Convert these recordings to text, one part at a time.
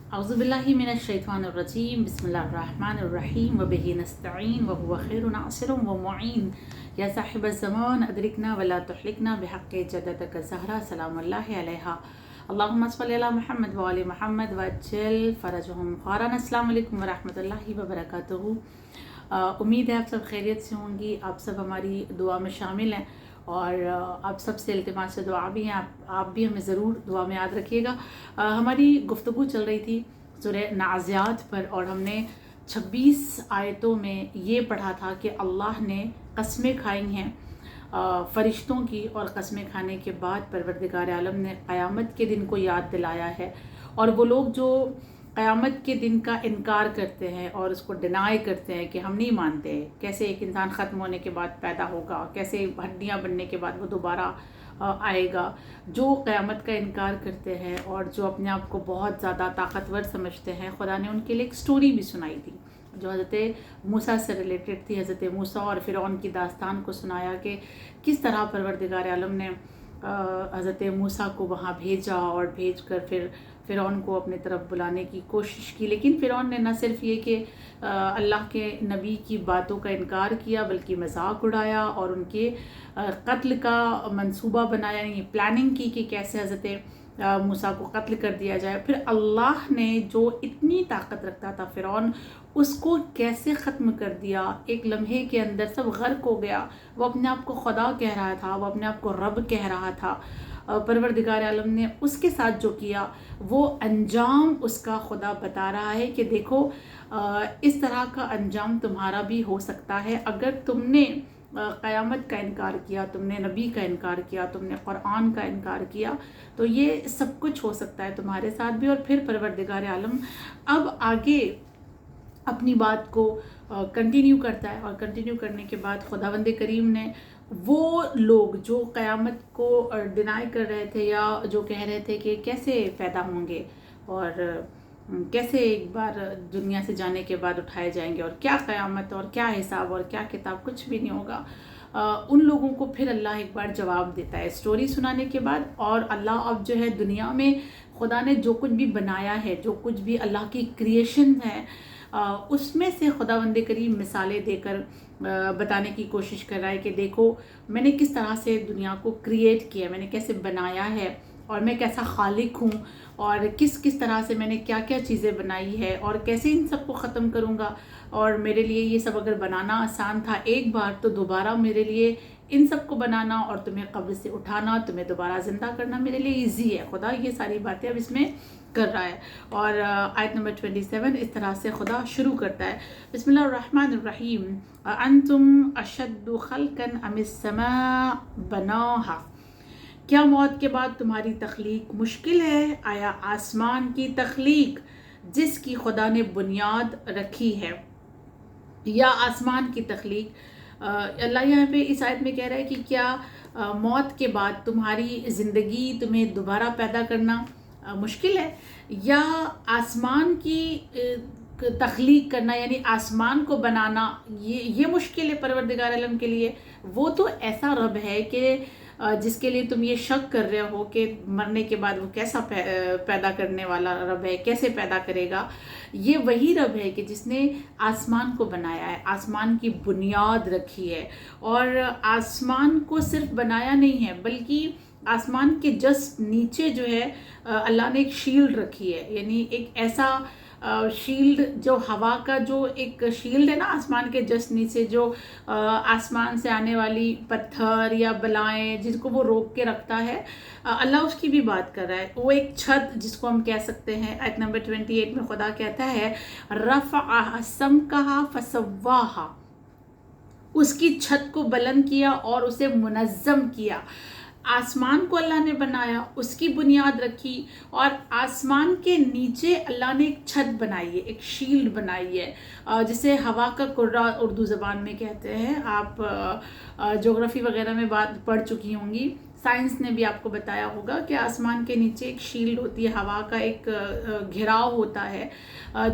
औज़ुबिल्लाहि मिनश्शैतानिर्रजीम बिस्मिल्लाहिर्रहमानिर्रहीम वबिही नस्तईन वहुवा खैरु नासिरुम व मुईन या साहिबज़्ज़मान अदरिकना वला तुहलिकना बिहक़्क़ि जद्दतिक ज़हरा सलामुल्लाहि अलैहा अल्लाहुम्मा सल्लि अला मुहम्मद व आलि मुहम्मद वअज्जिल फ़रजहुम फ़ौरन। अस्सलामु अलैकुम व रहमतुल्लाहि व बरकातुहू। उम्मीद है आप सब खैरियत से होंगी, आप सब हमारी दुआ में शामिल हैं और आप सब से इल्तिमास से दुआ भी हैं, आप भी हमें ज़रूर दुआ में याद रखिएगा। हमारी गुफ्तगू चल रही थी सूरह नाज़ियात पर और हमने 26 आयतों में ये पढ़ा था कि अल्लाह ने कस्में खाई हैं फ़रिश्तों की, और कस्में खाने के बाद परवरदिगार आलम ने क़यामत के दिन को याद दिलाया है। और वो लोग जो क़यामत के दिन का इनकार करते हैं और उसको डिनाई करते हैं कि हम नहीं मानते, कैसे एक इंसान ख़त्म होने के बाद पैदा होगा, कैसे हड्डियाँ बनने के बाद वो दोबारा आएगा, जो क़यामत का इनकार करते हैं और जो अपने आप को बहुत ज़्यादा ताकतवर समझते हैं, खुदा ने उनके लिए एक स्टोरी भी सुनाई थी जो हज़रत मूसा से रिलेटेड थी। हज़रत मूसा और फ़िरौन की दास्तान को सुनाया कि किस तरह परवरदिगार आलम ने हज़रत मूसा को वहाँ भेजा और भेज कर फिर फ़िरौन को अपने तरफ बुलाने की कोशिश की, लेकिन फ़िरौन ने न सिर्फ ये कि अल्लाह के नबी की बातों का इनकार किया बल्कि मजाक उड़ाया और उनके कत्ल का मंसूबा बनाया, यानी प्लानिंग की कि कैसे हज़रत मूसा को कत्ल कर दिया जाए। फिर अल्लाह ने जो इतनी ताकत रखता था फ़िरौन, उसको कैसे ख़त्म कर दिया, एक लम्हे के अंदर सब गर्क हो गया। वो अपने आप को खुदा कह रहा था, वो अपने आप को रब कह रहा था। परवरदिगार आलम ने उसके साथ जो किया वो अंजाम उसका खुदा बता रहा है कि देखो इस तरह का अंजाम तुम्हारा भी हो सकता है अगर तुमने क़यामत का इनकार किया, तुमने नबी का इनकार किया, तुमने क़ुरान का इनकार किया, तो ये सब कुछ हो सकता है तुम्हारे साथ भी। और फिर परवरदिगार आलम अब आगे अपनी बात को कंटिन्यू करता है और कंटिन्यू करने के बाद खुदावंद करीम ने वो लोग जो क़यामत को डिनाई कर रहे थे या जो कह रहे थे कि कैसे पैदा होंगे और कैसे एक बार दुनिया से जाने के बाद उठाए जाएंगे और क्या क़यामत और क्या हिसाब और क्या किताब, कुछ भी नहीं होगा, उन लोगों को फिर अल्लाह एक बार जवाब देता है स्टोरी सुनाने के बाद। और अल्लाह अब जो है दुनिया में खुदा ने जो कुछ भी बनाया है, जो कुछ भी अल्लाह की क्रिएशन है, उसमें से खुदावंद करीम मिसालें देकर बताने की कोशिश कर रहा है कि देखो मैंने किस तरह से दुनिया को क्रिएट किया, मैंने कैसे बनाया है और मैं कैसा खालिक हूँ और किस किस तरह से मैंने क्या क्या चीज़ें बनाई है और कैसे इन सब को ख़त्म करूँगा। और मेरे लिए ये सब अगर बनाना आसान था एक बार, तो दोबारा मेरे लिए इन सब को बनाना और तुम्हें कब्र से उठाना, तुम्हें दोबारा ज़िंदा करना मेरे लिए इजी है। खुदा ये सारी बातें अब इसमें कर रहा है। और आयत नंबर 27 इस तरह से खुदा शुरू करता है, बिस्मिल्लाहिर्रहमानिर्रहीम, अंतुम अशद्दु खल्कन अमिस्समा बनाहा, क्या मौत के बाद तुम्हारी तख्लीक मुश्किल है, आया आसमान की तख्लीक जिसकी खुदा ने बुनियाद रखी है, या आसमान की तख्लीक। अल्लाह यहाँ पे इस आयत में कह रहा है कि क्या मौत के बाद तुम्हारी ज़िंदगी, तुम्हें दोबारा पैदा करना मुश्किल है, या आसमान की तख्लीक करना यानी आसमान को बनाना ये मुश्किल है परवरदिगार आलम के लिए। वो तो ऐसा रब है कि जिसके लिए तुम ये शक कर रहे हो कि मरने के बाद वो कैसा पैदा करने वाला रब है, कैसे पैदा करेगा। ये वही रब है कि जिसने आसमान को बनाया है, आसमान की बुनियाद रखी है। और आसमान को सिर्फ बनाया नहीं है बल्कि आसमान के जस्ट नीचे जो है अल्लाह ने एक शील्ड रखी है, यानी एक ऐसा शील्ड जो हवा का जो एक शील्ड है ना आसमान के जस्ट नीचे, जो आसमान से आने वाली पत्थर या बलाएं जिसको वो रोक के रखता है, अल्लाह उसकी भी बात कर रहा है। वो एक छत जिसको हम कह सकते हैं, आयत नंबर 28 में खुदा कहता है रफ़अहा समकहा फसव्वाहा, उसकी छत को बुलंद किया और उसे मुनज़्ज़म किया। आसमान को अल्लाह ने बनाया, उसकी बुनियाद रखी, और आसमान के नीचे अल्लाह ने एक छत बनाई है, एक शील्ड बनाई है जिसे हवा का कुर्रा उर्दू ज़बान में कहते हैं। आप ज्योग्राफी वगैरह में बात पढ़ चुकी होंगी سائنس نے بھی آپ کو بتایا ہوگا کہ آسمان کے نیچے ایک شیلڈ ہوتی ہے، ہوا کا ایک گھیراؤ ہوتا ہے،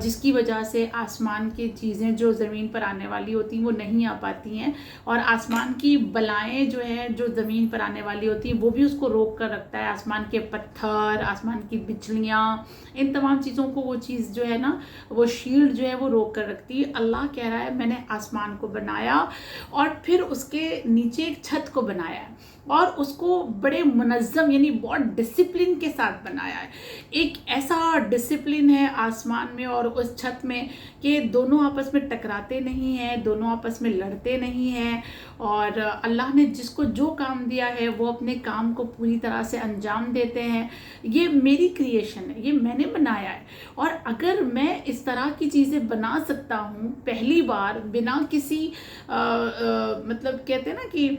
جس کی وجہ سے آسمان کی چیزیں جو زمین پر آنے والی ہوتی ہیں وہ نہیں آ پاتی ہیں، اور آسمان کی بلائیں جو ہیں جو زمین پر آنے والی ہوتی ہیں وہ بھی اس کو روک کر رکھتا ہے۔ آسمان کے پتھر، آسمان کی بجلیاں، ان تمام چیزوں کو وہ چیز جو ہے نا، وہ شیلڈ جو ہے وہ روک کر رکھتی ہے۔ اللہ کہہ رہا ہے میں نے آسمان کو بنایا اور پھر اس کے نیچے ایک چھت کو بنایا ہے، اور اس کو بڑے منظم یعنی بہت ڈسپلن کے ساتھ بنایا ہے۔ ایک ایسا ڈسپلن ہے آسمان میں اور اس چھت میں کہ دونوں آپس میں ٹکراتے نہیں ہیں، دونوں آپس میں لڑتے نہیں ہیں، اور اللہ نے جس کو جو کام دیا ہے وہ اپنے کام کو پوری طرح سے انجام دیتے ہیں۔ یہ میری کریشن ہے، یہ میں نے بنایا ہے، اور اگر میں اس طرح کی چیزیں بنا سکتا ہوں پہلی بار بنا کسی مطلب کہتے ہیں نا کہ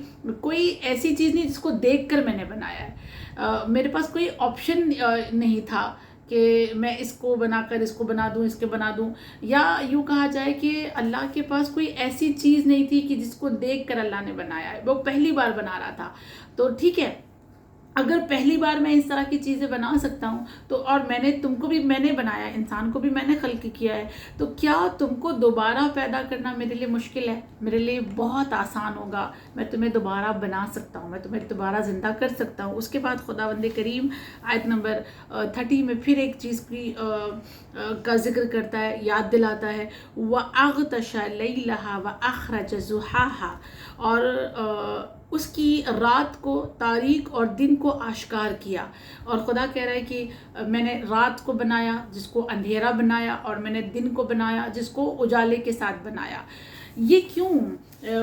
کوئی ایسی چیز نہیں جس کو دیکھ کر میں نے بنایا ہے، میرے پاس کوئی آپشن نہیں تھا کہ میں اس کو بنا کر اس کو بنا دوں، اس کے بنا دوں، یا یوں کہا جائے کہ اللہ کے پاس کوئی ایسی چیز نہیں تھی کہ جس کو دیکھ کر اللہ نے بنایا ہے، وہ پہلی بار بنا رہا تھا۔ تو ٹھیک ہے، اگر پہلی بار میں اس طرح کی چیزیں بنا سکتا ہوں تو، اور میں نے تم کو بھی میں نے بنایا، انسان کو بھی میں نے خلق کیا ہے، تو کیا تم کو دوبارہ پیدا کرنا میرے لیے مشکل ہے؟ میرے لیے بہت آسان ہوگا، میں تمہیں دوبارہ بنا سکتا ہوں، میں تمہیں دوبارہ زندہ کر سکتا ہوں۔ اس کے بعد خداوند کریم آیت نمبر 30 میں پھر ایک چیز کی کا ذکر کرتا ہے، یاد دلاتا ہے، وَأَغْطَشَ لَيْلَهَا وَأَخْرَجَ ضُحَاهَا، اور اس کی رات کو تاریک اور دن کو آشکار کیا۔ اور خدا کہہ رہا ہے کہ میں نے رات کو بنایا جس کو اندھیرا بنایا، اور میں نے دن کو بنایا جس کو اجالے کے ساتھ بنایا۔ یہ کیوں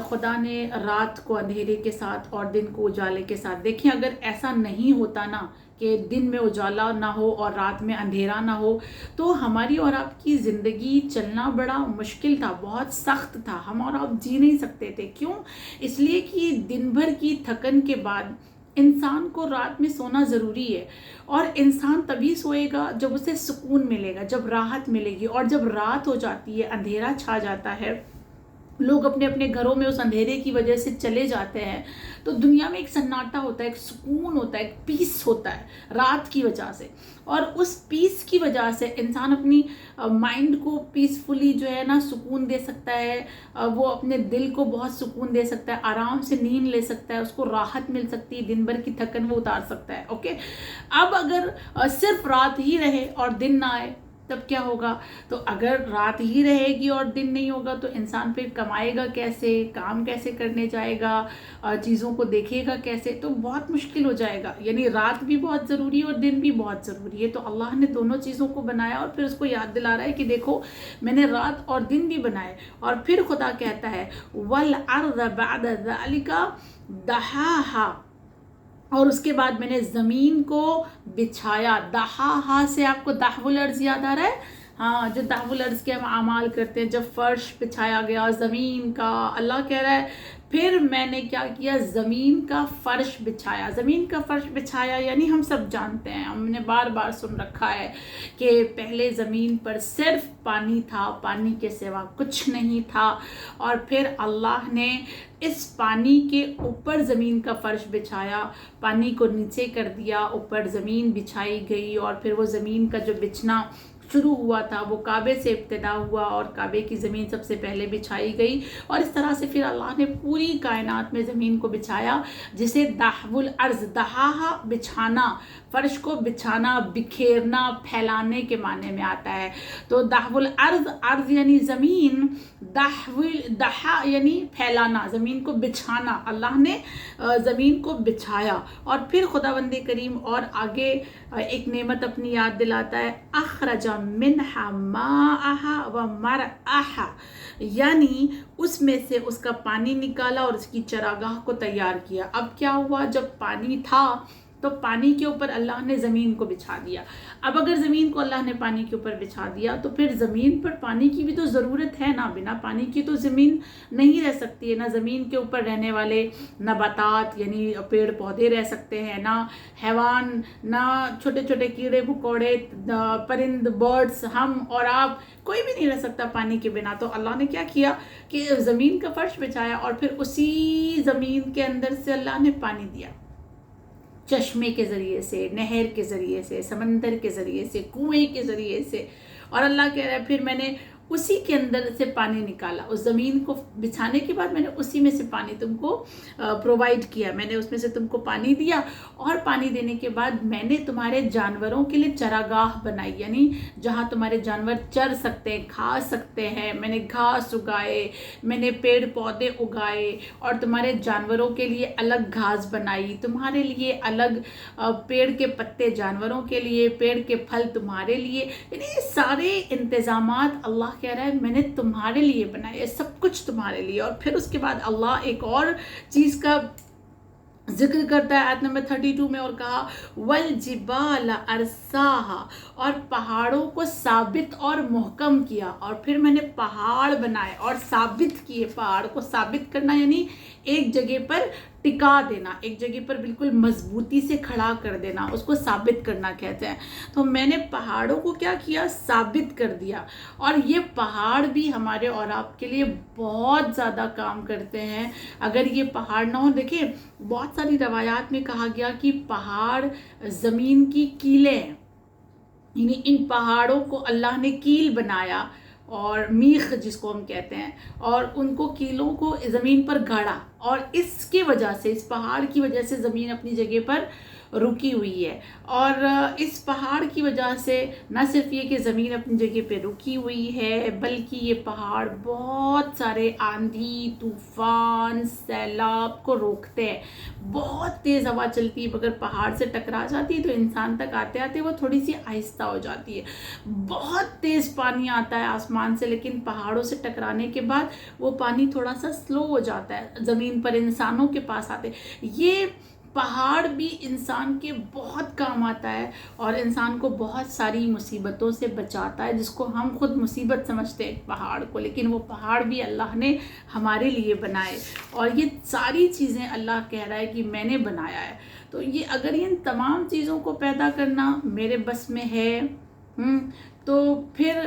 خدا نے رات کو اندھیرے کے ساتھ اور دن کو اجالے کے ساتھ؟ دیکھیں، اگر ایسا نہیں ہوتا نا کہ دن میں اجالا نہ ہو اور رات میں اندھیرا نہ ہو، تو ہماری اور آپ کی زندگی چلنا بڑا مشکل تھا، بہت سخت تھا، ہم اور آپ جی نہیں سکتے تھے۔ کیوں؟ اس لیے کہ دن بھر کی تھکن کے بعد انسان کو رات میں سونا ضروری ہے، اور انسان تبھی سوئے گا جب اسے سکون ملے گا، جب راحت ملے گی، اور جب رات ہو جاتی ہے، اندھیرا چھا جاتا ہے، لوگ اپنے اپنے گھروں میں اس اندھیرے کی وجہ سے چلے جاتے ہیں، تو دنیا میں ایک سناٹا ہوتا ہے، ایک سکون ہوتا ہے، ایک پیس ہوتا ہے رات کی وجہ سے، اور اس پیس کی وجہ سے انسان اپنی مائنڈ کو پیسفلی جو ہے نا سکون دے سکتا ہے، وہ اپنے دل کو بہت سکون دے سکتا ہے، آرام سے نیند لے سکتا ہے، اس کو راحت مل سکتی ہے، دن بھر کی تھکن وہ اتار سکتا ہے۔ اوکے، اب اگر صرف رات ہی رہے اور دن نہ آئے تب کیا ہوگا؟ تو اگر رات ہی رہے گی اور دن نہیں ہوگا تو انسان پھر کمائے گا کیسے، کام کیسے کرنے جائے گا، چیزوں کو دیکھے گا کیسے؟ تو بہت مشکل ہو جائے گا۔ یعنی رات بھی بہت ضروری ہے اور دن بھی بہت ضروری ہے۔ تو اللہ نے دونوں چیزوں کو بنایا اور پھر اس کو یاد دلا رہا ہے کہ دیکھو میں نے رات اور دن بھی بنائے، اور پھر خدا کہتا ہے وَالْأَرْضَ بَعْدَ ذَلِكَ دَحَاهَا، اور اس کے بعد میں نے زمین کو بچھایا۔ دہا سے آپ کو دحو الارض یاد آ رہا ہے؟ ہاں، جو دحو الارض کے ہم اعمال کرتے ہیں، جب فرش بچھایا گیا زمین کا، اللہ کہہ رہا ہے پھر میں نے کیا کیا؟ زمین کا فرش بچھایا۔ زمین کا فرش بچھایا یعنی ہم سب جانتے ہیں، ہم نے بار بار سن رکھا ہے کہ پہلے زمین پر صرف پانی تھا، پانی کے سوا کچھ نہیں تھا، اور پھر اللہ نے اس پانی کے اوپر زمین کا فرش بچھایا، پانی کو نیچے کر دیا، اوپر زمین بچھائی گئی، اور پھر وہ زمین کا جو بچھنا شروع ہوا تھا وہ کعبے سے ابتدا ہوا، اور کعبے کی زمین سب سے پہلے بچھائی گئی، اور اس طرح سے پھر اللہ نے پوری کائنات میں زمین کو بچھایا، جسے دحو الارض، دہا بچھانا، فرش کو بچھانا، بکھیرنا، پھیلانے کے معنی میں آتا ہے۔ تو دحو الارض، ارض یعنی زمین، دہا یعنی پھیلانا، زمین کو بچھانا، اللہ نے زمین کو بچھایا۔ اور پھر خداوند کریم اور آگے ایک نعمت اپنی یاد دلاتا ہے، اخرج منہا ماءہا ومرعاہا، یعنی اس میں سے اس کا پانی نکالا اور اس کی چراگاہ کو تیار کیا۔ اب کیا ہوا؟ جب پانی تھا تو پانی کے اوپر اللہ نے زمین کو بچھا دیا۔ اب اگر زمین کو اللہ نے پانی کے اوپر بچھا دیا تو پھر زمین پر پانی کی بھی تو ضرورت ہے نا، بنا پانی کی تو زمین نہیں رہ سکتی ہے، نہ زمین کے اوپر رہنے والے نباتات یعنی پیڑ پودے رہ سکتے ہیں، نہ حیوان، نہ چھوٹے چھوٹے کیڑے مکوڑے، پرند، برڈز، ہم اور آپ، کوئی بھی نہیں رہ سکتا پانی کے بنا۔ تو اللہ نے کیا کیا کہ زمین کا فرش بچھایا، اور پھر اسی زمین کے اندر سے اللہ نے پانی دیا۔ चश्मे के ज़रिए से, नहर के ज़रिए से, समंदर के ज़रिए से, कुएं के ज़रिए से। और अल्लाह कह रहा है फिर मैंने उसी के अंदर से पानी निकाला, उस ज़मीन को बिछाने के बाद मैंने उसी में से पानी तुमको प्रोवाइड किया, मैंने उसमें से तुमको पानी दिया। और पानी देने के बाद मैंने तुम्हारे जानवरों के लिए चरागाह बनाई, यानी जहाँ तुम्हारे जानवर चर सकते हैं, खा सकते हैं। मैंने घास उगाए, मैंने पेड़ पौधे उगाए, और तुम्हारे जानवरों के लिए अलग घास बनाई, तुम्हारे लिए अलग पेड़ के पत्ते जानवरों के लिए, पेड़ के फल तुम्हारे लिए। यानी ये सारे इंतज़ामात अल्लाह कह रहा है मैंने तुम्हारे लिए बनाए, सब कुछ तुम्हारे लिए। और फिर उसके बाद अल्लाह एक और चीज़ का जिक्र करता है आयत नंबर 32 में, और कहा वल जिबाल अरसाहा, और पहाड़ों को साबित और मुहकम किया। और फिर मैंने पहाड़ बनाए और साबित किए। पहाड़ को साबित करना यानी एक जगह पर टिका देना, एक जगह पर बिल्कुल मजबूती से खड़ा कर देना, उसको साबित करना कहते हैं। तो मैंने पहाड़ों को क्या किया, साबित कर दिया। और ये पहाड़ भी हमारे और आपके लिए बहुत ज़्यादा काम करते हैं। अगर ये पहाड़ ना हो, देखिए बहुत सारी रवायात में कहा गया कि पहाड़ ज़मीन की कीलें हैं, यानी इन पहाड़ों को अल्लाह ने कील बनाया, और मीख जिसको हम कहते हैं, और उनको कीलों को ज़मीन पर गाड़ा, और इसकी वजह से, इस पहाड़ की वजह से ज़मीन अपनी जगह पर रुकी हुई है। और इस पहाड़ की वजह से न सिर्फ ये कि ज़मीन अपनी जगह पे रुकी हुई है, बल्कि ये पहाड़ बहुत सारे आंधी, तूफ़ान, सैलाब को रोकते हैं। बहुत तेज़ हवा चलती है, मगर पहाड़ से टकरा जाती है तो इंसान तक आते आते वो थोड़ी सी आहिस्ता हो जाती है। बहुत तेज़ पानी आता है आसमान से, लेकिन पहाड़ों से टकराने के बाद वो पानी थोड़ा सा स्लो हो जाता है, ज़मीन पर इंसानों के पास आते। ये पहाड़ भी इंसान के बहुत काम आता है, और इंसान को बहुत सारी मुसीबतों से बचाता है, जिसको हम खुद मुसीबत समझते हैं पहाड़ को, लेकिन वो पहाड़ भी अल्लाह ने हमारे लिए बनाए। और ये सारी चीज़ें अल्लाह कह रहा है कि मैंने बनाया है। तो ये अगर इन तमाम चीज़ों को पैदा करना मेरे बस में है, तो फिर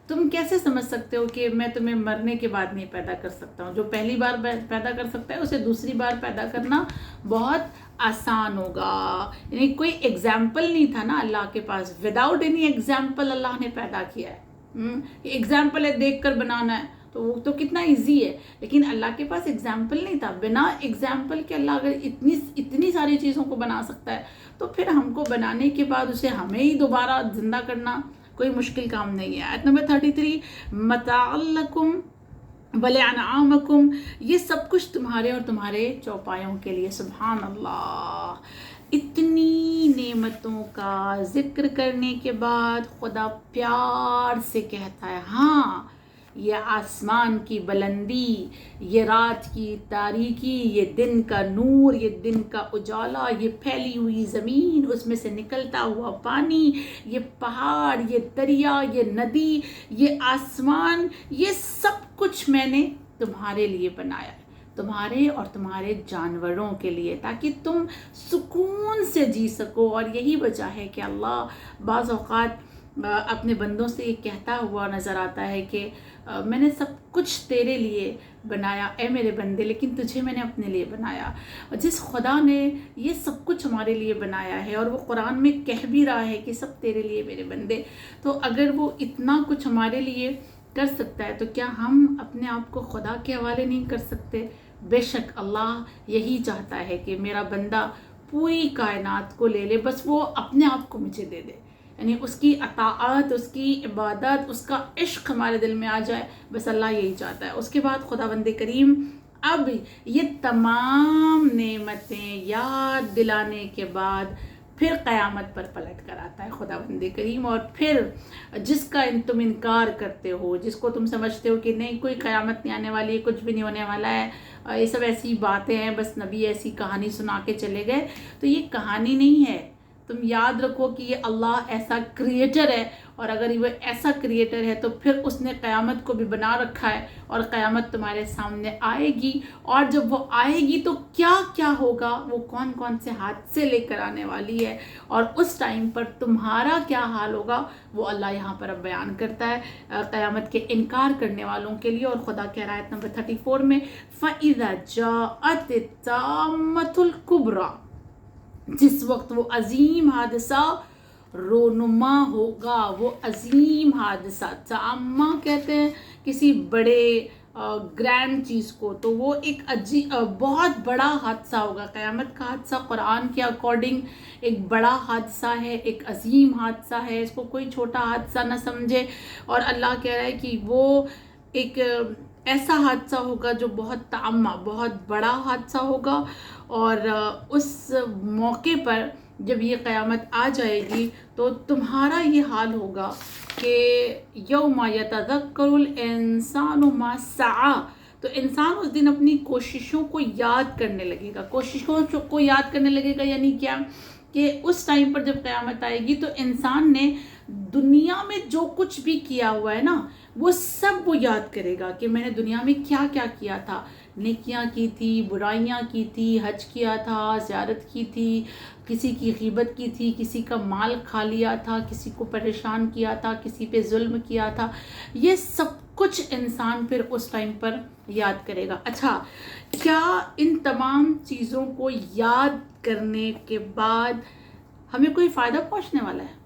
तुम कैसे समझ सकते हो कि मैं तुम्हें मरने के बाद नहीं पैदा कर सकता हूँ। जो पहली बार पैदा कर सकता है उसे दूसरी बार पैदा करना बहुत आसान होगा। यानी कोई एग्जाम्पल नहीं था ना अल्लाह के पास, विदाउट एनी एग्जाम्पल अल्लाह ने पैदा किया है। एग्जाम्पल है देख कर बनाना है, तो वो तो कितना इजी है, लेकिन अल्लाह के पास एग्जाम्पल नहीं था। बिना एग्जाम्पल के अल्लाह अगर इतनी सारी चीज़ों को बना सकता है, तो फिर हमको बनाने के बाद उसे हमें ही दोबारा जिंदा करना कोई मुश्किल काम नहीं है। आयत नंबर 33, मताअल्लकुम वलिअनआमकुम, ये सब कुछ तुम्हारे और तुम्हारे चौपायों के लिए। सुभान अल्लाह। इतनी नेमतों का जिक्र करने के बाद खुदा प्यार से कहता है, हाँ ये आसमान की बुलंदी, ये रात की तारीकी, ये दिन का नूर, ये दिन का उजाला, ये फैली हुई ज़मीन, उसमें से निकलता हुआ पानी, ये पहाड़, ये दरिया, ये नदी, ये आसमान, ये सब कुछ मैंने तुम्हारे लिए बनाया है, तुम्हारे और तुम्हारे जानवरों के लिए, ताकि तुम सुकून से जी सको। और यही वजह है कि अल्लाह बाज़ औक़ात अपने बंदों से ये कहता हुआ नज़र आता है कि मैंने सब कुछ तेरे लिए बनाया ए मेरे बंदे, लेकिन तुझे मैंने अपने लिए बनाया। जिस खुदा ने ये सब कुछ हमारे लिए बनाया है, और वो कुरान में कह भी रहा है कि सब तेरे लिए मेरे बंदे, तो अगर वो इतना कुछ हमारे लिए कर सकता है, तो क्या हम अपने आप को खुदा के हवाले नहीं कर सकते? बेशक अल्लाह यही चाहता है कि मेरा बंदा पूरी कायनात को ले ले, बस वो अपने आप को मुझे दे दे, यानी उसकी अताअत, उसकी इबादत, उसका इश्क हमारे दिल में आ जाए, बस अल्लाह यही चाहता है। उसके बाद खुदावंद करीम अब ये तमाम नेमतें याद दिलाने के बाद फिर क़यामत पर पलट कर आता है खुदावंद करीम। और फिर जिसका तुम इनकार करते हो, जिसको तुम समझते हो कि नहीं कोई क़यामत नहीं आने वाली है, कुछ भी नहीं होने वाला है, ये सब ऐसी बातें हैं, बस नबी ऐसी कहानी सुना के चले गए, तो ये कहानी नहीं है। तुम याद रखो कि ये अल्लाह ऐसा क्रिएटर है, और अगर वो ऐसा क्रिएटर है तो फिर उसने क़यामत को भी बना रखा है, और क़यामत तुम्हारे सामने आएगी। और जब वो आएगी तो क्या क्या होगा, वो कौन कौन से हादसे लेकर आने वाली है, और उस टाइम पर तुम्हारा क्या हाल होगा, वो अल्लाह यहाँ पर अब बयान करता है क़यामत के इनकार करने वालों के लिए। और खुदा कह रहा है आयत नंबर 34 में, फ़इज़ा जाअत ताम्मतुल कुब्रा, जिस वक्त वो अजीम हादसा रोनुमा होगा, वो अजीम हादसा, ताम्मा कहते हैं किसी बड़े ग्रैंड चीज़ को, तो वो एक बहुत बड़ा हादसा होगा। क़यामत का हादसा कुरान के अकॉर्डिंग एक बड़ा हादसा है, एक अजीम हादसा है, इसको कोई छोटा हादसा ना समझे। और अल्लाह कह रहा है कि वो एक ऐसा हादसा होगा जो बहुत ताम्मा, बहुत बड़ा हादसा होगा। और उस मौके पर जब ये क़यामत आ जाएगी तो तुम्हारा ये हाल होगा कि यौमा यतज़क्करुल इंसानु मा सआ, तो इंसान उस दिन अपनी कोशिशों को याद करने लगेगा। कोशिशों को याद करने लगेगा यानी क्या, कि उस टाइम पर जब क़यामत आएगी तो इंसान ने दुनिया में जो कुछ भी किया हुआ है ना, वो सब वो याद करेगा कि मैंने दुनिया में क्या क्या किया था। नेकियां की थी, बुराइयां की थी, हज किया था, ज़ियारत की थी, किसी की ग़ीबत की थी, किसी का माल खा लिया था, किसी को परेशान किया था, किसी पे जुल्म किया था। ये सब कुछ इंसान फिर उस टाइम पर याद करेगा। अच्छा, क्या इन तमाम चीज़ों को याद करने के बाद हमें कोई फ़ायदा पहुंचने वाला है?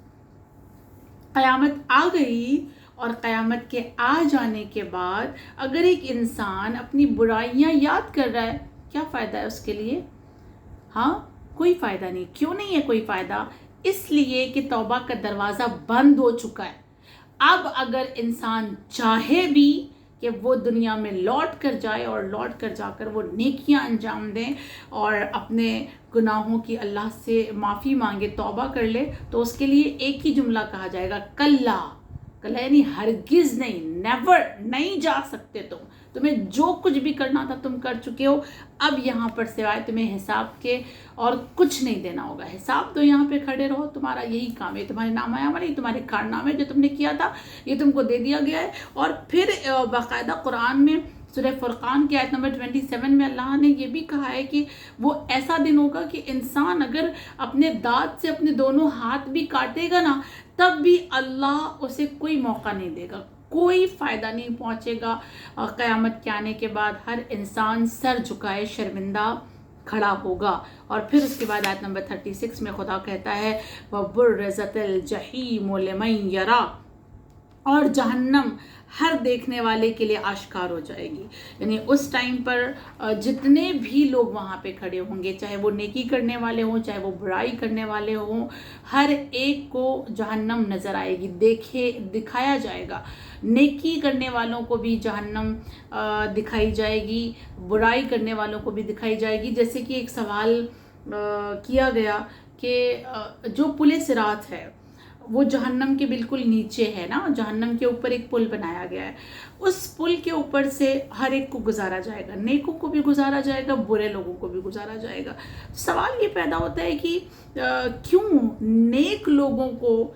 क़यामत आ गई और क़यामत के आ जाने के बाद अगर एक इंसान अपनी बुराइयां याद कर रहा है, क्या फ़ायदा है उसके लिए? हाँ, कोई फ़ायदा नहीं। क्यों नहीं है कोई फ़ायदा? इसलिए कि तौबा का दरवाज़ा बंद हो चुका है। अब अगर इंसान चाहे भी कि वो दुनिया में लौट कर जाए और लौट कर जाकर वो नेकियां अंजाम दें और अपने गुनाहों की अल्लाह से माफ़ी मांगे, तौबा कर ले, तो उसके लिए एक ही जुमला कहा जाएगा, कल्ला। कल्ला यानी हरगिज़ नहीं, नेवर, नहीं जा सकते तुम्हें जो कुछ भी करना था तुम कर चुके हो। अब यहाँ पर सिवाय तुम्हें हिसाब के और कुछ नहीं देना होगा। हिसाब तो यहाँ पे खड़े रहो, तुम्हारा यही काम है, तुम्हारे नामायामल, तुम्हारे कारनामे जो तुमने किया था ये तुमको दे दिया गया है। और फिर बाकायदा कुरान में सूरह फुरकान की आयत नंबर 27 में अल्लाह ने ये भी कहा है कि वो ऐसा दिन होगा कि इंसान अगर अपने दांत से अपने दोनों हाथ भी काटेगा ना, तब भी अल्लाह उसे कोई मौका नहीं देगा, कोई फ़ायदा नहीं पहुंचेगा। क़यामत के आने के बाद हर इंसान सर झुकाए शर्मिंदा खड़ा होगा। और फिर उसके बाद आयत नंबर 36 में खुदा कहता है, वबुर्रज़तिल जहीम लिमन यरा, और जहन्नम हर देखने वाले के लिए आश्कार हो जाएगी। यानी उस टाइम पर जितने भी लोग वहाँ पे खड़े होंगे, चाहे वो नेकी करने वाले हों, चाहे वो बुराई करने वाले हों, हर एक को जहन्नम नज़र आएगी, दिखाया जाएगा। नेकी करने वालों को भी जहन्नम दिखाई जाएगी, बुराई करने वालों को भी दिखाई जाएगी। जैसे कि एक सवाल किया गया कि जो पुल सिरात है वो जहन्नम के बिल्कुल नीचे है ना, जहन्नम के ऊपर एक पुल बनाया गया है, उस पुल के ऊपर से हर एक को गुजारा जाएगा, नेकों को भी गुजारा जाएगा, बुरे लोगों को भी गुजारा जाएगा। सवाल ये पैदा होता है कि क्यों नेक लोगों को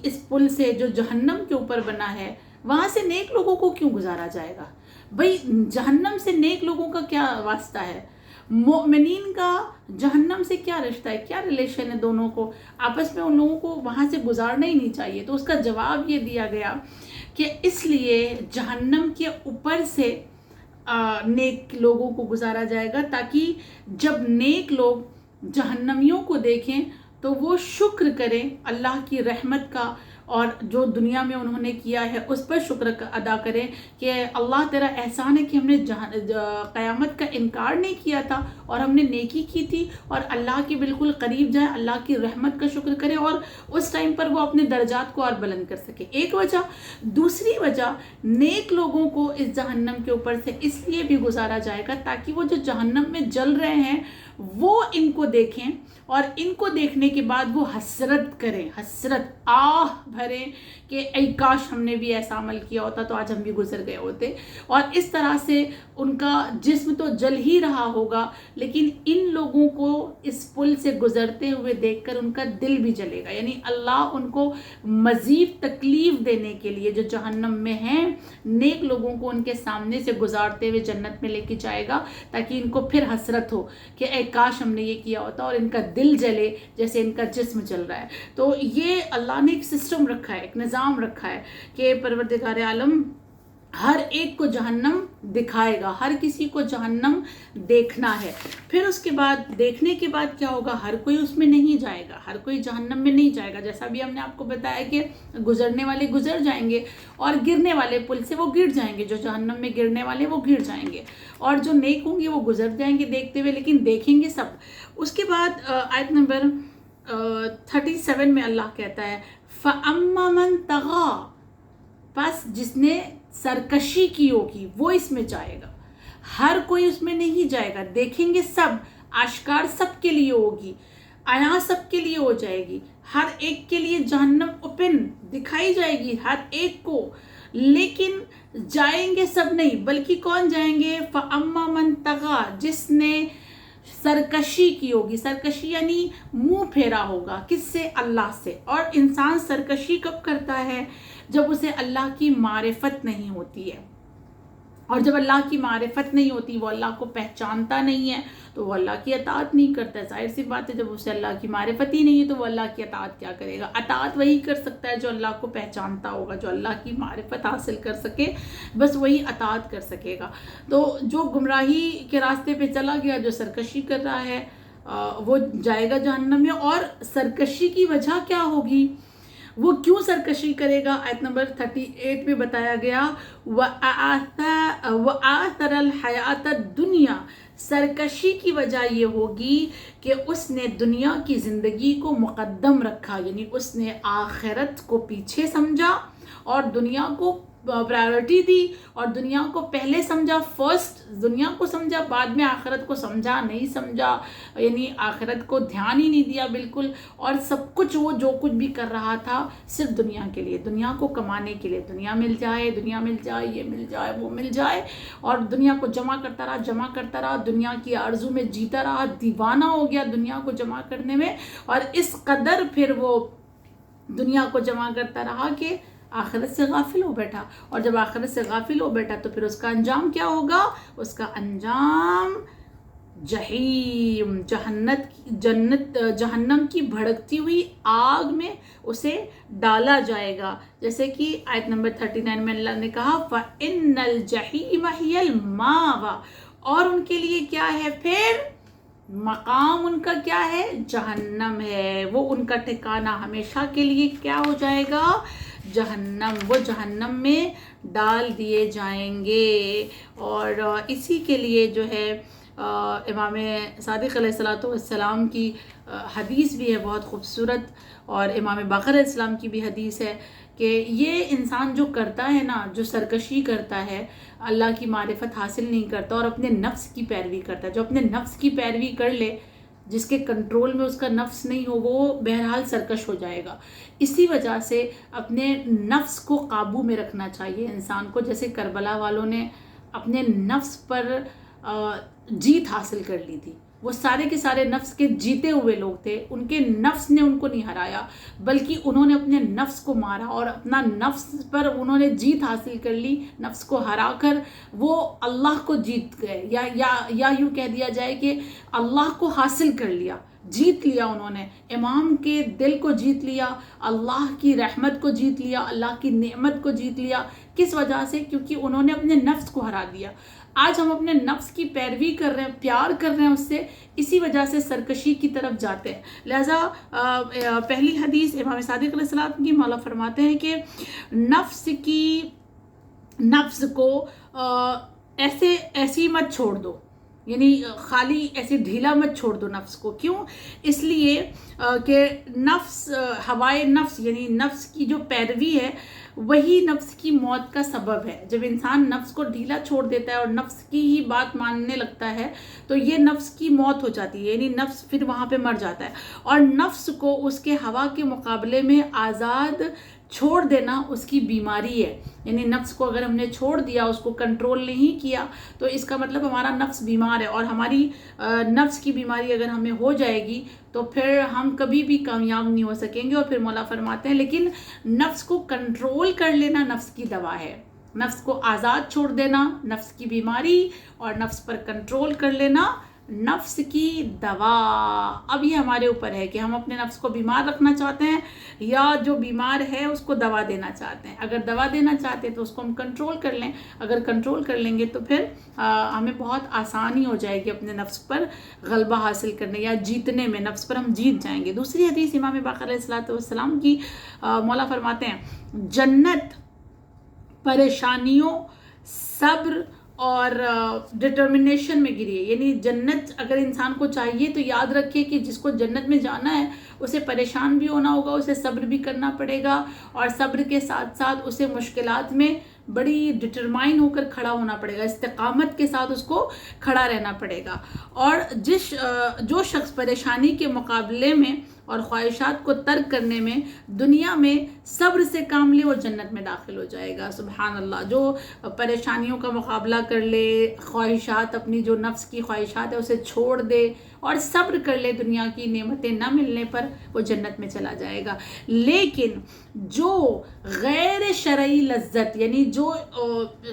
इस पुल से जो जहन्नम के ऊपर बना है वहाँ से नेक लोगों को क्यों गुजारा जाएगा? भाई जहन्नम से नेक लोगों का क्या वास्ता है? मोमिनीन का जहन्नम से क्या रिश्ता है, क्या रिलेशन है? दोनों को आपस में उन लोगों को वहाँ से गुजारना ही नहीं चाहिए। तो उसका जवाब ये दिया गया कि इसलिए जहन्नम के ऊपर से नेक लोगों को गुजारा जाएगा, ताकि जब नेक लोग जहन्नमियों को देखें तो वो शुक्र करें अल्लाह की रहमत का, और जो दुनिया में उन्होंने किया है उस पर शुक्र अदा करें कि अल्लाह तेरा एहसान है कि हमने क़यामत का इनकार नहीं किया था और हमने नेकी की थी, और अल्लाह के बिल्कुल करीब जाए, अल्लाह की रहमत का शुक्र करें और उस टाइम पर वो अपने दर्जात को और बुलंद कर सके। एक वजह। दूसरी वजह, नेक लोगों को इस जहन्नम के ऊपर से इसलिए भी गुजारा जाएगा ताकि वो जो जहन्नम में जल रहे हैं वो इनको देखें, और इनको देखने के बाद वो हसरत करें, हसरत आह भरें कि ऐ काश हमने भी ऐसा अमल किया होता तो आज हम भी गुजर गए होते। और इस तरह से उनका जिस्म तो जल ही रहा होगा, लेकिन इन लोगों को इस पुल से गुजरते हुए देखकर उनका दिल भी जलेगा। यानी अल्लाह उनको मज़ीद तकलीफ़ देने के लिए जो जहन्नम में हैं नेक लोगों को उनके सामने से गुजारते हुए जन्नत में लेके जाएगा, ताकि इनको फिर हसरत हो कि ऐ काश हमने ये किया होता, और इनका दिल जले जैसे इनका जिस्म जल रहा है। तो ये अल्लाह ने एक सिस्टम रखा है, एक निज़ाम रखा है कि परवरदिगार आलम हर एक को जहन्नम दिखाएगा, हर किसी को जहन्नम देखना है। फिर उसके बाद देखने के बाद क्या होगा, हर कोई उसमें नहीं जाएगा, हर कोई जहन्नम में नहीं जाएगा। जैसा भी हमने आपको बताया कि गुजरने वाले गुजर जाएंगे और गिरने वाले पुल से वो गिर जाएंगे, जो जहन्नम में गिरने वाले वो गिर जाएंगे, और जो नेक होंगे वो गुजर जाएंगे देखते हुए, लेकिन देखेंगे सब। उसके बाद आयत नंबर 37 में अल्लाह कहता है फ़अम्मा मन तग़ा, बस जिसने सरकशी की होगी वो इसमें जाएगा, हर कोई उसमें नहीं जाएगा। देखेंगे सब, आश्कार सब के लिए होगी, आया सब के लिए हो जाएगी, हर एक के लिए जहन्नम ओपन दिखाई जाएगी हर एक को, लेकिन जाएंगे सब नहीं, बल्कि कौन जाएंगे, फ़अम्मा मन तग़ा, जिसने सरकशी की होगी। सरकशी यानी मुंह फेरा होगा, किससे, अल्लाह से। और इंसान सरकशी कब करता है, जब उसे अल्लाह की मारिफत नहीं होती है, और जब अल्लाह की मारिफत नहीं होती, वो अल्लाह को पहचानता नहीं है, तो वो अल्लाह की अताअत नहीं करता। जाहिर सी बात है, जब उसे अल्लाह की मारिफत ही नहीं है तो वो अल्लाह की अताअत क्या करेगा। अताअत वही कर सकता है जो अल्लाह को पहचानता होगा, जो अल्लाह की मारिफत हासिल कर सके, बस वही अताअत कर सकेगा। तो जो गुमराही के रास्ते पे चला गया, जो सरकशी कर रहा है, वो जाएगा जहन्नम में। और सरकशी की वजह क्या होगी, वो क्यों सरकशी करेगा, आयत नंबर 38 में बताया गया वआतरल हयात दुनिया, सरकशी की वजह ये होगी कि उसने दुनिया की ज़िंदगी को मुक़द्दम रखा, यानी उसने आखिरत को पीछे समझा और दुनिया को प्रायोरिटी दी, और दुनिया को पहले समझा, फर्स्ट दुनिया को समझा, बाद में आखिरत को समझा नहीं समझा, यानी आखिरत को ध्यान ही नहीं दिया बिल्कुल। और सब कुछ वो जो कुछ भी कर रहा था सिर्फ दुनिया के लिए, दुनिया को कमाने के लिए, दुनिया मिल जाए, दुनिया मिल जाए, ये मिल जाए, वो मिल जाए, और दुनिया को जमा करता रहा, दुनिया की आरजू में जीता रहा, दीवाना हो गया दुनिया को जमा करने में। और इस कदर फिर वो दुनिया को जमा करता रहा कि आखिरत से गाफिल हो बैठा, और जब आखिरत से गाफिल हो बैठा तो फिर उसका अंजाम क्या होगा, उसका अंजाम जहीम, जहन्नम की भड़कती हुई आग में उसे डाला जाएगा। जैसे कि आयत नंबर 39 में अल्लाह ने कहा फ़इन्नल जहीम हियल मावा, और उनके लिए क्या है, फिर मकाम उनका क्या है, जहन्नम है, वो उनका ठिकाना हमेशा के लिए क्या हो जाएगा, जहन्नम, वो जहन्नम में डाल दिए जाएंगे। और इसी के लिए जो है इमाम सादिक़ अलैहिस्सलाम की हदीस भी है बहुत ख़ूबसूरत, और इमाम बाक़र अलैहिस्सलाम की भी हदीस है कि ये इंसान जो करता है ना, जो सरकशी करता है, अल्लाह की मारिफत हासिल नहीं करता और अपने नफ्स की पैरवी करता है, जो अपने नफ्स की पैरवी कर ले, जिसके कंट्रोल में उसका नफ्स नहीं हो, वो बहरहाल सरकश हो जाएगा। इसी वजह से अपने नफ्स को काबू में रखना चाहिए इंसान को, जैसे करबला वालों ने अपने नफ्स पर जीत हासिल कर ली थी। वो सारे के सारे नफ्स के जीते हुए लोग थे, उनके नफ्स ने उनको नहीं हराया, बल्कि उन्होंने अपने नफ्स को मारा और अपना नफ्स पर उन्होंने जीत हासिल कर ली। नफ्स को हराकर वो अल्लाह को जीत गए, या यूँ कह दिया जाए कि अल्लाह को हासिल कर लिया, जीत लिया उन्होंने। इमाम के दिल को जीत लिया, अल्लाह की रहमत को जीत लिया, अल्लाह की नेमत को जीत लिया। किस वजह से? क्योंकि उन्होंने अपने नफ्स को हरा दिया। आज हम अपने नफ्स की पैरवी कर रहे हैं, प्यार कर रहे हैं उससे, इसी वजह से सरकशी की तरफ जाते हैं। लिहाजा पहली हदीस इमाम सादिक़ अलैहिस्सलाम की, मौला फरमाते हैं कि नफ्स को ऐसी मत छोड़ दो, यानी खाली ऐसे ढीला मत छोड़ दो नफ्स को। क्यों? इसलिए कि नफ्स, हवाए नफ्स यानी नफ्स की जो पैरवी है वही नफ्स की मौत का सबब है। जब इंसान नफ्स को ढीला छोड़ देता है और नफ्स की ही बात मानने लगता है तो ये नफ्स की मौत हो जाती है, यानी नफ्स फिर वहाँ पे मर जाता है। और नफ्स को उसके हवा के मुकाबले में आज़ाद छोड़ देना उसकी बीमारी है। यानी नफ्स को अगर हमने छोड़ दिया, उसको कंट्रोल नहीं किया, तो इसका मतलब हमारा नफ्स बीमार है। और हमारी नफ्स की बीमारी अगर हमें हो जाएगी तो फिर हम कभी भी कामयाब नहीं हो सकेंगे। और फिर मौला फरमाते हैं लेकिन नफ्स को कंट्रोल कर लेना नफ्स की दवा है। नफ्स को आज़ाद छोड़ देना नफ्स की बीमारी, और नफ्स पर कंट्रोल कर लेना नफ्स की दवा। अब ये हमारे ऊपर है कि हम अपने नफ्स को बीमार रखना चाहते हैं या जो बीमार है उसको दवा देना चाहते हैं। अगर दवा देना चाहते हैं तो उसको हम कंट्रोल कर लें, अगर कंट्रोल कर लेंगे तो फिर हमें बहुत आसानी हो जाएगी अपने नफ्स पर गलबा हासिल करने या जीतने में, नफ्स पर हम जीत जाएंगे। दूसरी हदीस इमाम बाक़र अलैहिस्सलाम की, मौला फरमाते हैं जन्नत परेशानियों, सब्र और डिटर्मिनेशन में गिरी है। यानी जन्नत अगर इंसान को चाहिए तो याद रखिए कि जिसको जन्नत में जाना है उसे परेशान भी होना होगा, उसे सब्र भी करना पड़ेगा, और सब्र के साथ साथ उसे मुश्किलात में बड़ी डिटरमाइन होकर खड़ा होना पड़ेगा, इस्तिकामत के साथ उसको खड़ा रहना पड़ेगा। और जो शख्स परेशानी के मुकाबले में और ख्वाहिशात को तर्क करने में दुनिया में सब्र से काम ले, वो जन्नत में दाखिल हो जाएगा। सुबहान अल्लाह। जो परेशानियों का मुकाबला कर ले, ख्वाहिशात, अपनी जो नफ्स की ख्वाहिशात है उसे छोड़ दे और सब्र कर ले दुनिया की नेमतें न मिलने पर, वो जन्नत में चला जाएगा। लेकिन जो गैर शरई लज्जत, यानी जो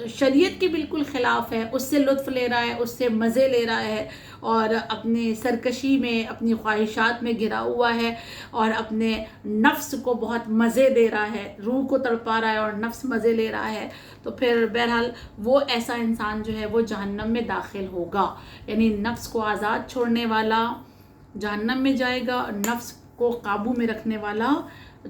शरीयत के बिल्कुल ख़िलाफ़ है, उससे लुत्फ़ ले रहा है, उससे मज़े ले रहा है और अपने सरकशी में, अपनी ख्वाहिशात में घिरा हुआ है और अपने नफ्स को बहुत मज़े दे रहा है, रूह को तड़पा रहा है और नफ्स मज़े ले रहा है, तो फिर बहरहाल वो ऐसा इंसान जो है वो जहन्नम में दाखिल होगा। यानी नफ्स को आज़ाद छोड़ने वाला जहन्नम में जाएगा, नफ्स को काबू में रखने वाला,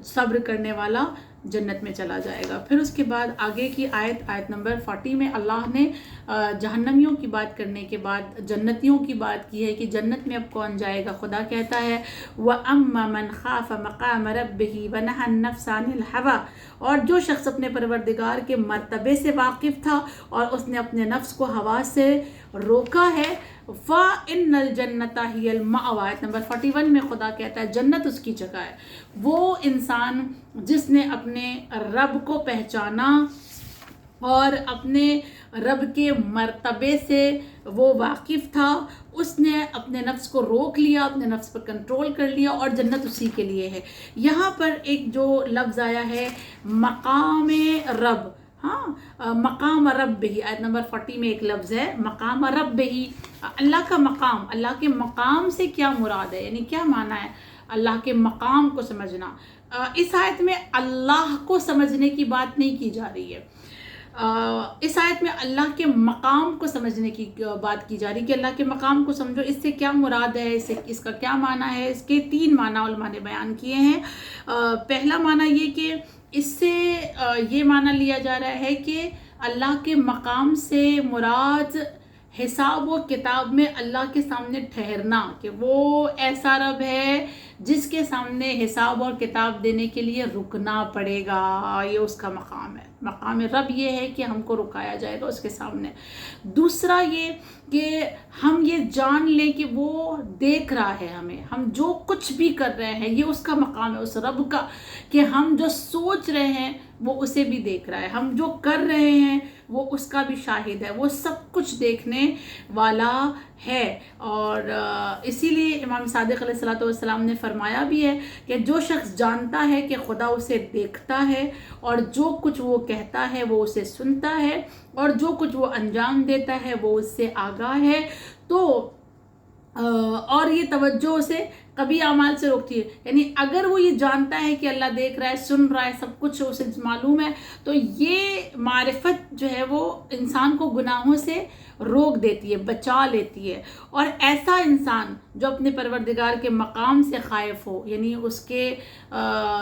सब्र करने वाला जन्नत में चला जाएगा। फिर उसके बाद आगे की आयत नंबर 40 में अल्लाह ने जहन्नमियों की बात करने के बाद जन्नतियों की बात की है कि जन्नत में अब कौन जाएगा। खुदा कहता है व अम्मा मन खाफ मकाम रब्बिही व नहा नफ्स अनिल हवा, और जो शख्स अपने परवरदिगार के मर्तबे से वाकिफ़ था और उसने अपने नफ्स को हवा से रोका है, फ़इन्नल जन्नता हियल मअवा। आयत नंबर 41 में खुदा कहता है जन्नत उसकी जगह है। वो इंसान जिसने अपने रब को पहचाना और अपने रब के मर्तबे से वो वाकिफ़ था, उसने अपने नफ्स को रोक लिया, अपने नफ्स पर कंट्रोल कर लिया, और जन्नत उसी के लिए है। यहाँ पर एक जो लफ्ज़ आया है मकाम रब, हाँ, मकाम रब ही, आयत नंबर 40 में एक लफ्ज़ है मकाम रब ही, अल्लाह का मकाम। अल्लाह के मकाम से क्या मुराद है, यानी क्या माना है अल्लाह के मकाम को समझना। इस आयत में अल्लाह को समझने की बात नहीं की जा रही है, इस आयत में अल्लाह के मकाम को समझने की बात की जा रही है कि अल्लाह के मकाम को समझो, इससे क्या मुराद है, इसका क्या माना है। इसके 3 माना उलमा ने बयान किए हैं। पहला माना ये कि इससे ये माना लिया जा रहा है कि अल्लाह के मकाम से मुराद हिसाब व किताब में अल्लाह के सामने ठहरना, कि वो ऐसा रब है जिसके सामने हिसाब और किताब देने के लिए रुकना पड़ेगा, ये उसका मकाम है। मकाम रब ये है कि हमको रुकाया जाएगा उसके सामने। दूसरा ये कि हम ये जान लें कि वो देख रहा है हमें, हम जो कुछ भी कर रहे हैं, ये उसका मकाम है उस रब का, कि हम जो सोच रहे हैं वो उसे भी देख रहा है, हम जो कर रहे हैं वो उसका भी शाहिद है, वो सब कुछ देखने वाला है। और इसीलिए इमाम सादिक़ अलैहिस्सलाम ने फरमाया भी है कि जो शख्स जानता है कि खुदा उसे देखता है और जो कुछ वो कहता है वो उसे सुनता है और जो कुछ वो अंजाम देता है वो उससे आगाह है, तो और ये तवज्जो उसे कभी अमाल से रोकती है। यानी अगर वो ये जानता है कि अल्लाह देख रहा है, सुन रहा है, सब कुछ उसे मालूम है, तो ये मारिफत जो है वो इंसान को गुनाहों से रोक देती है, बचा लेती है। और ऐसा इंसान जो अपने परवरदिगार के मकाम से ख़ाइफ हो, यानी उसके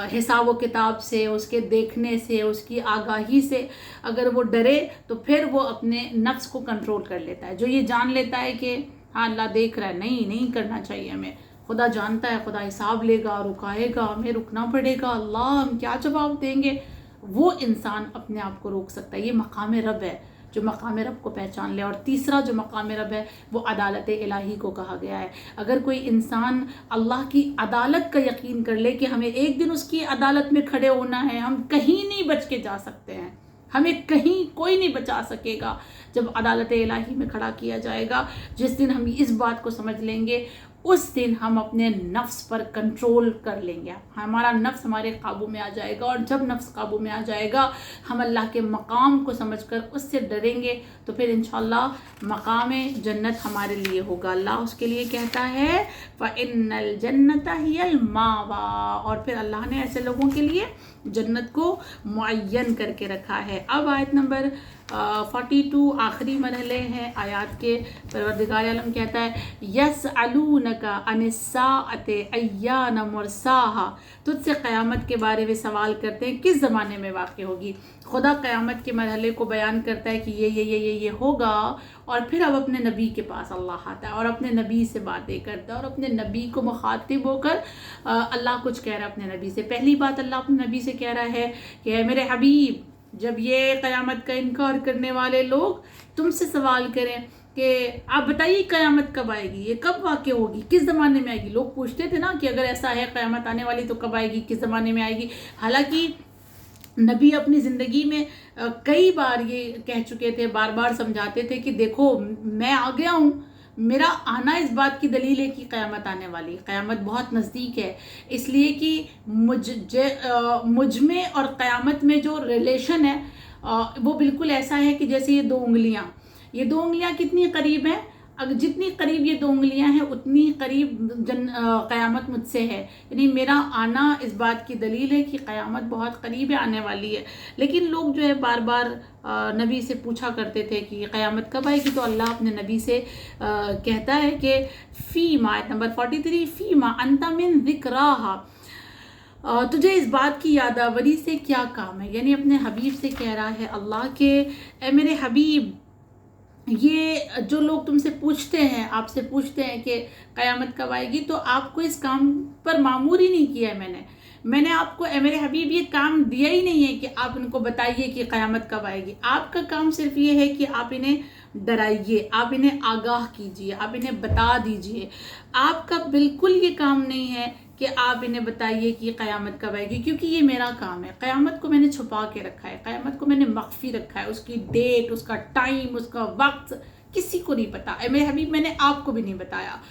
हिसाब व किताब से, उसके देखने से, उसकी आगाही से अगर वो डरे, तो फिर वो अपने नफ्स को कंट्रोल कर लेता है। जो ये जान लेता है कि हाँ अल्लाह देख रहा है, नहीं करना चाहिए हमें, खुदा जानता है, खुदा हिसाब लेगा, रुकाएगा, हमें रुकना पड़ेगा, अल्लाह हम क्या जवाब देंगे, वो इंसान अपने आप को रोक सकता है। ये मकाम रब है, जो मकाम रब को पहचान ले। और तीसरा जो मकाम रब है वो अदालत इलाही को कहा गया है। अगर कोई इंसान अल्लाह की अदालत का यकीन कर ले कि हमें एक दिन उसकी अदालत में खड़े होना है, हम कहीं नहीं बच के जा सकते हैं, हमें कहीं कोई नहीं बचा सकेगा जब अदालत इलाही में खड़ा किया जाएगा। जिस दिन हम इस बात को समझ लेंगे, उस दिन हम अपने नफ्स पर कंट्रोल कर लेंगे, हमारा नफ्स हमारे काबू में आ जाएगा। और जब नफ्स काबू में आ जाएगा, हम अल्लाह के मकाम को समझकर उससे डरेंगे, तो फिर इंशाअल्लाह मकाम जन्नत हमारे लिए होगा। अल्लाह उसके लिए कहता है फ़इन्नल जन्नत हियल मावा, और फिर अल्लाह ने ऐसे लोगों के लिए जन्नत को मुअय्यन करके रखा है। अब आयत नंबर 42 आखिरी मरहले हैं आयात के। परवरदिगार आलम कहता है यसअलूनका अनिस्साअति अय्यान मुरसाहा, तुझसे क़यामत के बारे में सवाल करते हैं किस ज़माने में वाक़ होगी। खुदा क़यामत के मरहले को बयान करता है कि ये होगा, और फिर अब अपने नबी के पास अल्लाह आता है और अपने नबी से बातें करता है और अपने नबी को मुखातिब होकर अल्लाह कुछ कह रहा है अपने नबी से। पहली बात अल्लाह अपने नबी से कह रहा है कि मेरे हबीब, जब ये क़यामत का इनकार करने वाले लोग तुमसे सवाल करें कि आप बताइए क़यामत कब आएगी, ये कब वाक़ होगी, किस ज़माने में आएगी। लोग पूछते थे ना कि अगर ऐसा है क़यामत आने वाली तो कब आएगी, किस ज़माने में आएगी। हालांकि नबी अपनी ज़िंदगी में कई बार ये कह चुके थे, बार बार समझाते थे कि देखो मैं आ गया हूँ, मेरा आना इस बात की दलील है कि क़यामत आने वाली, क़यामत बहुत नज़दीक है। इसलिए कि मुझ में और क़यामत में जो रिलेशन है वो बिल्कुल ऐसा है कि जैसे ये दो उंगलियां कितनी करीब हैं, अगर जितनी करीब ये दो उंगलियां हैं उतनी करीब क़यामत मुझसे है। यानी मेरा आना इस बात की दलील है कि क़यामत बहुत करीब आने वाली है। लेकिन लोग जो है बार बार नबी से पूछा करते थे कि क़यामत कब आएगी, तो अल्लाह अपने नबी से कहता है कि फ़ीमा, आयत नंबर 43, फ़ीमा अंता मिन ज़िक्राहा, तुझे इस बात की यादावरी से क्या काम है। यानी अपने हबीब से कह रहा है अल्लाह के ए मेरे हबीब, ये जो लोग तुमसे पूछते हैं, आपसे पूछते हैं कि क़यामत कब आएगी, तो आपको इस काम पर मामूर ही नहीं किया है मैंने आपको मेरे हबीब ये काम दिया ही नहीं है कि आप इनको बताइए कि क़यामत कब आएगी। आपका काम सिर्फ ये है कि आप इन्हें डराइए, आप इन्हें आगाह कीजिए, आप इन्हें बता दीजिए। आपका बिल्कुल ये काम नहीं है कि आप इन्हें बताइए कि क़यामत कब आएगी, क्योंकि ये मेरा काम है। क़यामत को मैंने छुपा के रखा है, क़यामत को मैंने मख्फी रखा है, उसकी डेट, उसका टाइम, उसका वक्त किसी को नहीं पता। मेरे हबीब मैंने आपको भी नहीं बताया।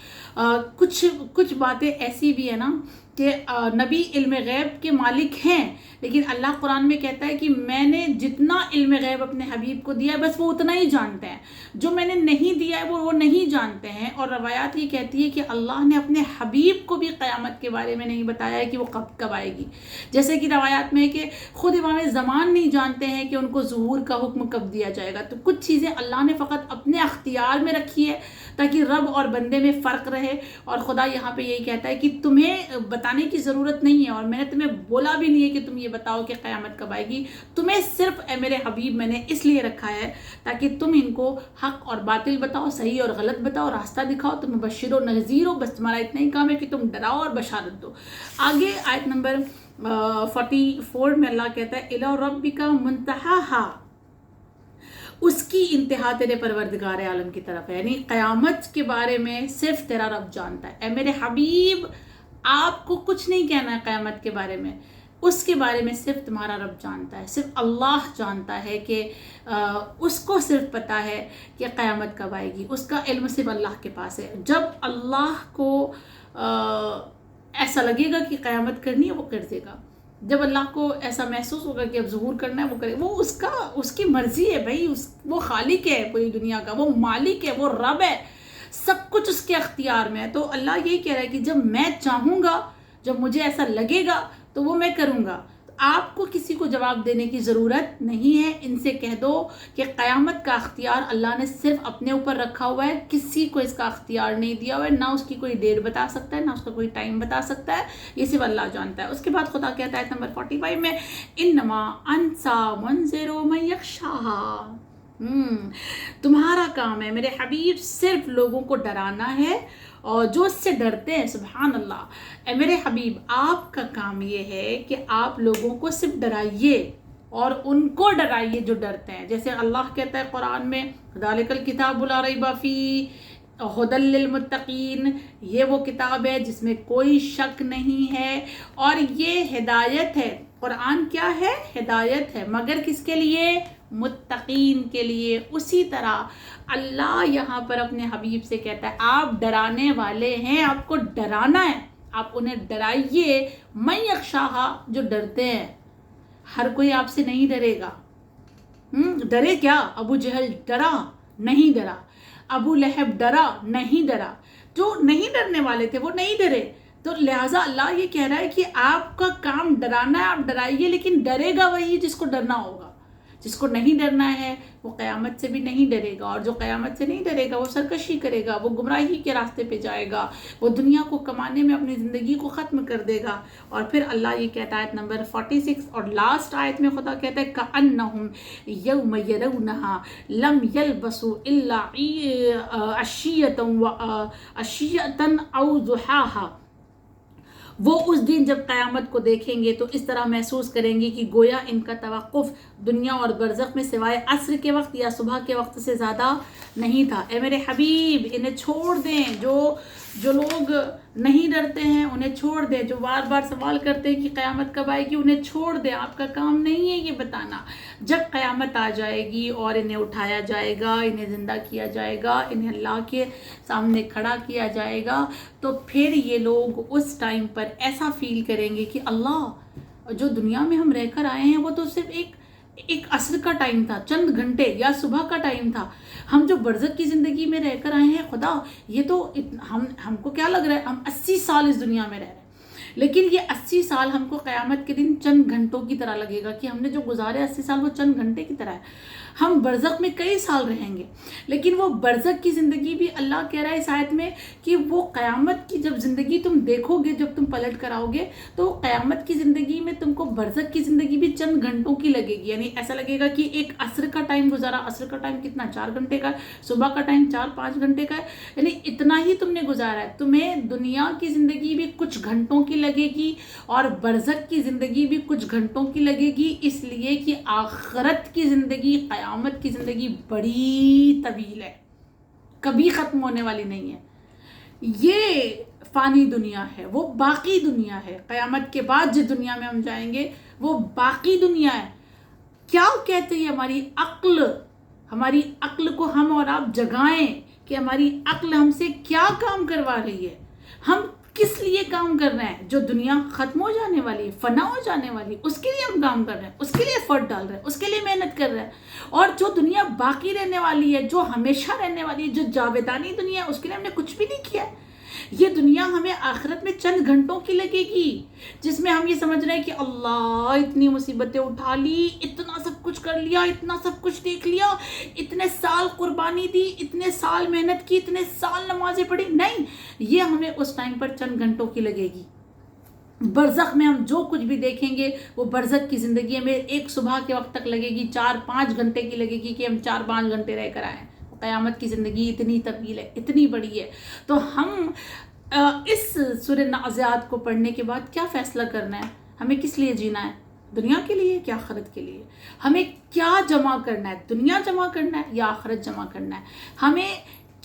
कुछ बातें ऐसी भी है ना कि नबी इल्म गैब के मालिक हैं, लेकिन अल्लाह कुरान में कहता है कि मैंने जितना इल्म गैब अपने हबीब को दिया है बस वो उतना ही जानते हैं, जो मैंने नहीं दिया है वो नहीं जानते हैं। और रवायात ये कहती है कि अल्लाह ने अपने हबीब को भी क़यामत के बारे में नहीं बताया है कि वो कब आएगी। जैसे कि रवायात में है कि खुद इमाम ज़मान नहीं जानते हैं कि उनको ज़ुहूर का हुक्म कब दिया जाएगा। तो कुछ चीज़ें अल्लाह ने फ़कत अपने अख्तियार में रखी है ताकि रब और बंदे में फ़र्क रहे। और खुदा यहाँ पे यही कहता है कि तुम्हें बताने की ज़रूरत नहीं है, और मैंने तुम्हें बोला भी नहीं है कि तुम ये बताओ कि क़यामत कब आएगी। तुम्हें सिर्फ मेरे हबीब मैंने इसलिए रखा है ताकि तुम इनको हक़ और बातिल बताओ, सही और गलत बताओ, रास्ता दिखाओ, तुम बशीर और नज़ीर हो। बस तुम्हारा इतना ही काम है कि तुम डराओ और बशारत दो। आगे आयत नंबर 44 में अल्लाह कहता है इला रब्बिका मुंतहाहा, उसकी इंतहा तेरे परवरदिगार आलम की तरफ है। यानी क़यामत के बारे में सिर्फ तेरा रब जानता है। मेरे हबीब आपको कुछ नहीं कहना है क़यामत के बारे में, उसके बारे में सिर्फ तुम्हारा रब जानता है, सिर्फ अल्लाह जानता है कि उसको सिर्फ पता है कि क़यामत कब आएगी। उसका इल्म सिर्फ अल्लाह के पास है। जब अल्लाह को ऐसा लगेगा कि क़यामत करनी है वो कर देगा, जब अल्लाह को ऐसा महसूस होगा कि अब ज़ुहूर करना है वो करे। वो उसकी मर्ज़ी है भाई, वो खालिक है पूरी दुनिया का, वो मालिक है, वो रब है, सब कुछ उसके अख्तियार में है। तो अल्लाह यही कह रहा है कि जब मैं चाहूँगा, जब मुझे ऐसा लगेगा तो वो मैं करूँगा। तो आपको किसी को जवाब देने की ज़रूरत नहीं है। इनसे कह दो कि क़यामत का अख्तियार अल्लाह ने सिर्फ अपने ऊपर रखा हुआ है, किसी को इसका अख्तियार नहीं दिया हुआ है। ना उसकी कोई डेट बता सकता है, ना उसका कोई टाइम बता सकता है, ये सिर्फ अल्लाह जानता है। उसके बाद खुदा कहता है नंबर 45 में इन्नमा अंसा मुनज़िरु मन यख्शाहा, तुम्हारा काम है मेरे हबीब सिर्फ लोगों को डराना है और जो उससे डरते हैं। सुभान अल्लाह, मेरे हबीब आपका काम ये है कि आप लोगों को सिर्फ डराइए और उनको डराइए जो डरते हैं। जैसे अल्लाह कहता है कुरान में ज़ालिकल किताबु ला रैब फीह हुदल लिल मुत्तकीन, ये वो किताब है जिसमें कोई शक नहीं है और ये हिदायत है قرآن کیا ہے؟ ہدایت ہے، مگر کس کے لیے؟ متقین کے لیے۔ اسی طرح اللہ یہاں پر اپنے حبیب سے کہتا ہے آپ ڈرانے والے ہیں، آپ کو ڈرانا ہے، آپ انہیں ڈرائیے، من یخشاہا، جو ڈرتے ہیں۔ ہر کوئی آپ سے نہیں ڈرے گا۔ ڈرے کیا؟ ابو جہل ڈرا؟ نہیں ڈرا۔ ابو لہب ڈرا؟ نہیں ڈرا۔ جو نہیں ڈرنے والے تھے وہ نہیں ڈرے۔ تو لہٰذا اللہ یہ کہہ رہا ہے کہ آپ کا کام ڈرانا ہے، آپ ڈرائیے، لیکن ڈرے گا وہی جس کو ڈرنا ہوگا۔ جس کو نہیں ڈرنا ہے وہ قیامت سے بھی نہیں ڈرے گا، اور جو قیامت سے نہیں ڈرے گا وہ سرکشی کرے گا، وہ گمراہی کے راستے پہ جائے گا، وہ دنیا کو کمانے میں اپنی زندگی کو ختم کر دے گا۔ اور پھر اللہ یہ کہتا ہے آیت نمبر 46 اور لاسٹ آیت میں خدا کہتا ہے كَأَنَّهُمْ يَوْمَ يَرَوْنَهَا لَمْ يَلْبَسُوا إِلَّا عَشِيَّةً أَوْ ضُحَاهَا۔ وہ اس دن جب قیامت کو دیکھیں گے تو اس طرح محسوس کریں گے کہ گویا ان کا توقف دنیا اور برزخ میں سوائے عصر کے وقت یا صبح کے وقت سے زیادہ نہیں تھا۔ اے میرے حبیب انہیں چھوڑ دیں، جو لوگ نہیں ڈرتے ہیں انہیں چھوڑ دیں، جو بار بار سوال کرتے ہیں کہ قیامت کب آئے گی انہیں چھوڑ دیں، آپ کا کام نہیں ہے یہ بتانا۔ جب قیامت آ جائے گی اور انہیں اٹھایا جائے گا، انہیں زندہ کیا جائے گا، انہیں اللہ کے سامنے کھڑا کیا جائے گا، تو پھر یہ لوگ اس ٹائم پر ایسا فیل کریں گے کہ اللہ جو دنیا میں ہم رہ کر آئے ہیں وہ تو صرف ایک عصر کا ٹائم تھا، چند گھنٹے یا صبح کا ٹائم تھا۔ ہم جو برزخ کی زندگی میں رہ کر آئے ہیں خدا، یہ تو ہم کو کیا لگ رہا ہے ہم 80 سال اس دنیا میں رہ رہے ہیں، لیکن یہ 80 سال ہم کو قیامت کے دن چند گھنٹوں کی طرح لگے گا کہ ہم نے جو گزارے 80 سال وہ چند گھنٹے کی طرح ہے۔ ہم برزخ میں کئی سال رہیں گے، لیکن وہ برزخ کی زندگی بھی اللہ کہہ رہا ہے اس آیت میں کہ وہ قیامت کی جب زندگی تم دیکھو گے، جب تم پلٹ کر آؤ گے تو قیامت کی زندگی میں تم کو برزخ کی زندگی بھی چند گھنٹوں کی لگے گی، یعنی ایسا لگے گا کہ ایک عصر کا ٹائم گزارا۔ عصر کا ٹائم کتنا؟ 4 گھنٹے کا ہے۔ صبح کا ٹائم 4-5 گھنٹے کا ہے، یعنی اتنا ہی تم نے گزارا ہے۔ تمہیں دنیا کی زندگی بھی کچھ گھنٹوں کی لگے گی اور برزخ کی زندگی بھی کچھ گھنٹوں کی لگے گی، اس لیے کہ آخرت کی زندگی، قیامت کی زندگی بڑی طویل ہے، کبھی ختم ہونے والی نہیں ہے۔ یہ فانی دنیا ہے، وہ باقی دنیا ہے۔ قیامت کے بعد جس دنیا میں ہم جائیں گے وہ باقی دنیا ہے۔ کیا کہتے ہیں ہماری عقل کو ہم اور آپ جگائیں کہ ہماری عقل ہم سے کیا کام کروا رہی ہے، ہم کس لیے کام کر رہے ہیں؟ جو دنیا ختم ہو جانے والی، فنا ہو جانے والی، اس کے لیے ہم کام کر رہے ہیں، اس کے لیے ایفرٹ ڈال رہے ہیں، اس کے لیے محنت کر رہے ہیں۔ اور جو دنیا باقی رہنے والی ہے، جو ہمیشہ رہنے والی ہے، جو جاویدانی دنیا ہے، اس کے لیے ہم نے کچھ بھی نہیں کیا ہے۔ یہ دنیا ہمیں آخرت میں چند گھنٹوں کی لگے گی، جس میں ہم یہ سمجھ رہے ہیں کہ اللہ اتنی مصیبتیں اٹھا لی، اتنا سب کچھ کر لیا، اتنا سب کچھ دیکھ لیا، اتنے سال قربانی دی، اتنے سال محنت کی، اتنے سال نمازیں پڑھی۔ نہیں، یہ ہمیں اس ٹائم پر چند گھنٹوں کی لگے گی۔ برزخ میں ہم جو کچھ بھی دیکھیں گے وہ برزخ کی زندگی ہمیں ایک صبح کے وقت تک لگے گی، 4-5 گھنٹے کی لگے گی کہ ہم 4-5 گھنٹے رہ کر آئیں۔ قیامت کی زندگی اتنی طویل ہے، اتنی بڑی ہے۔ تو ہم اس سورہ نازعات کو پڑھنے کے بعد کیا فیصلہ کرنا ہے؟ ہمیں کس لیے جینا ہے؟ دنیا کے لیے کہ آخرت کے لیے؟ ہمیں کیا جمع کرنا ہے؟ دنیا جمع کرنا ہے یا آخرت جمع کرنا ہے؟ ہمیں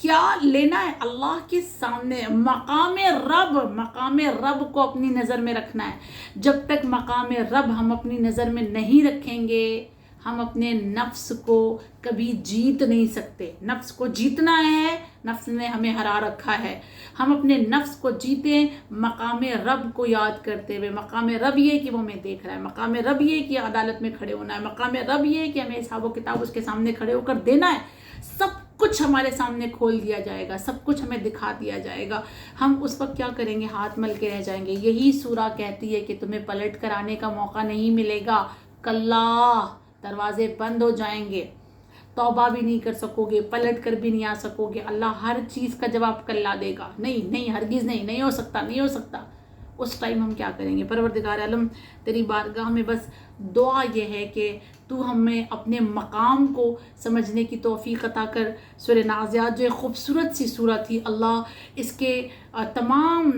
کیا لینا ہے؟ اللہ کے سامنے مقام رب کو اپنی نظر میں رکھنا ہے۔ جب تک مقام رب ہم اپنی نظر میں نہیں رکھیں گے ہم اپنے نفس کو کبھی جیت نہیں سکتے۔ نفس کو جیتنا ہے، نفس نے ہمیں ہرا رکھا ہے۔ ہم اپنے نفس کو جیتیں مقام رب کو یاد کرتے ہوئے۔ مقام رب یہ کہ وہ ہمیں دیکھ رہا ہے، مقام رب یہ کہ عدالت میں کھڑے ہونا ہے، مقام رب یہ کہ ہمیں حساب و کتاب اس کے سامنے کھڑے ہو کر دینا ہے۔ سب کچھ ہمارے سامنے کھول دیا جائے گا، سب کچھ ہمیں دکھا دیا جائے گا۔ ہم اس وقت کیا کریں گے؟ ہاتھ مل کے رہ جائیں گے۔ یہی سورہ کہتی ہے کہ تمہیں پلٹ کر آنے کا موقع نہیں ملے گا، کلا، دروازے بند ہو جائیں گے، توبہ بھی نہیں کر سکو گے، پلٹ کر بھی نہیں آ سکو گے۔ اللہ ہر چیز کا جواب کلا دے گا، نہیں ہرگز نہیں ہو سکتا۔ اس ٹائم ہم کیا کریں گے؟ پروردگار عالم تیری بارگاہ میں بس دعا یہ ہے کہ تو ہمیں اپنے مقام کو سمجھنے کی توفیق عطا کر۔ سورہ نازعات جو ایک خوبصورت سی سورہ تھی، اللہ اس کے تمام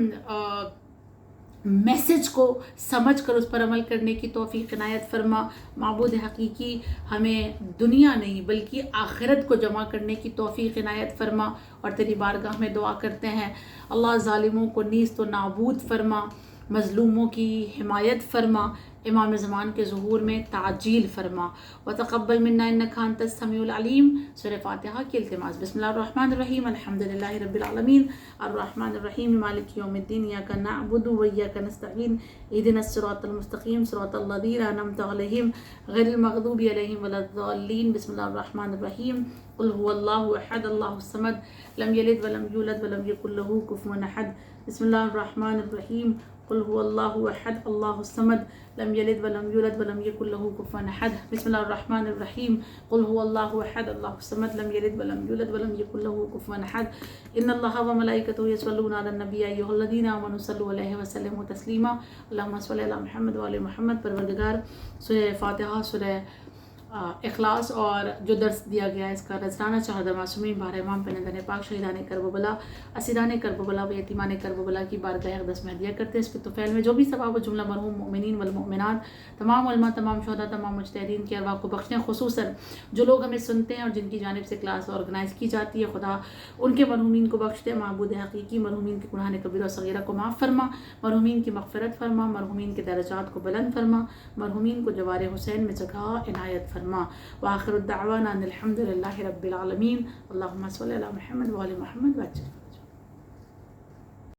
میسج کو سمجھ کر اس پر عمل کرنے کی توفیق عنایت فرما۔ معبود حقیقی ہمیں دنیا نہیں بلکہ آخرت کو جمع کرنے کی توفیق عنایت فرما، اور تیری بارگاہ میں دعا کرتے ہیں اللہ ظالموں کو نیست و نابود فرما، مظلوموں کی حمایت فرما، امام زمان کے ظہور میں تعجیل فرما وتقبل منا انک انت السمیع العلیم. سورہ فاتحہ کی التماس. بسم اللہ الرحمن الرحیم الحمدللہ رب العالمین الرحمن الرحیم مالک یوم الدین ایاک نعبد و ایاک نستعین اہدنا الصراط المستقیم صراط الذین انعمت علیہم غیر المغضوب علیہم ولا الضالین. بسم اللہ الرحمن الرحیم قل هو اللہ احد اللہ الصمد لم یلد ولم یولد ولم یکن له کفوا احد. بسم اللہ الرحمن الرحیم قل هو اللہ احد اللہ الصمد لم یلد ولم یولد ولم یکن له کفوا احد. بسم اللہ الرحمن الرحیم قل هو اللہ احد اللہ الصمد لم یلد ولم یولد ولم یکن له کفوا احد. ان اللہ وملائکته یصلون علی النبی ایھا الذین آمنوا صلوا علیہ وسلموا تسلیما. اللہم صل علی محمد وعلی محمد. پروردگار سورہ فاتحہ، سورہ اخلاص اور جو درس دیا گیا ہے اس کا نذرانہ چاہدہ معصومین بار امام پنندن پاک شہیدان کربلا اسیران کربلا و یتیمان کربلا کی بارگاہ اقدس میں ہدیہ کرتے ہیں. اس کے طفیل میں جو بھی ثواب و جملہ مرحوم مؤمنین والمؤمنات، تمام علماء، تمام شہداء، تمام مجتہدین کی ارواح کو بخشیں. خصوصاً جو لوگ ہمیں سنتے ہیں اور جن کی جانب سے کلاس آرگنائز کی جاتی ہے، خدا ان کے مرحومین کو بخشتے. معبود حقیقی مرحومین کے گناہ کبیرہ و صغیرہ کو معاف فرما، مرحومین کی مغفرت فرما، مرحومین کے درجات کو بلند فرما، مرحومین کو جوار حسین میں جگہ عنایت فرما. وآخر الدعوانا ان الحمد للہ رب العالمین. اللہم صلی علی محمد وعلی محمد.